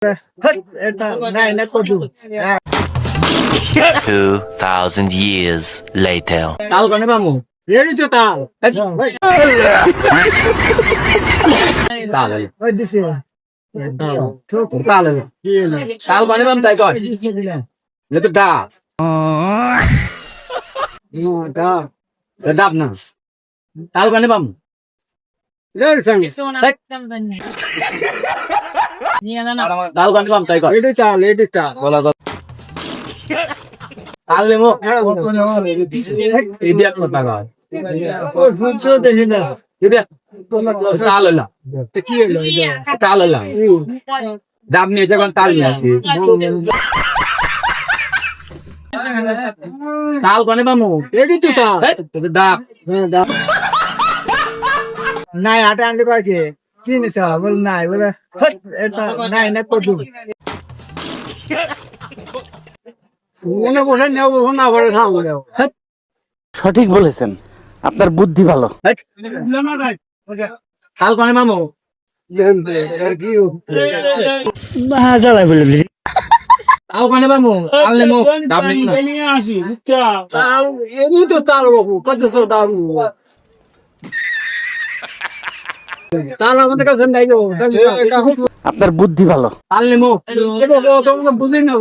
2,000 years later. তাল কানে পামু রেডি তো তাল তাল ওই দিছে তাল তাল কানে পাম তাই কর লে তো দা দা ডাব না তাল কানে পাম লে সঙ্গে তাল কানে পাম তাই কর রেডি তা বলা তাল লেমো এই দিয়া কথা কর ও শুনছো দেখি না এটা তাল হলো কি হলো এটা তাল হলো ডাব নিয়ে যখন তাল নিয়ে তাল কোনে পামু রেডি তো তাল ডাব নাই আটা আনতে পারছে কি নিছে বল নাই বলে এটা নাই না কদু মনে বসে নেও না করে খাবো সঠিক বলেছেন, আপনার বুদ্ধি ভালো। তাল কোনে মামু জ্বালাই বলে তাল কোনে পামু তাল লেমো ডাব নিয়ে আসি তাল এই তো তাল বাবু কত সব তাল তাল আমাদের কাছে নাই গো আপনার বুদ্ধি ভালো। তাল লেমো বুঝি না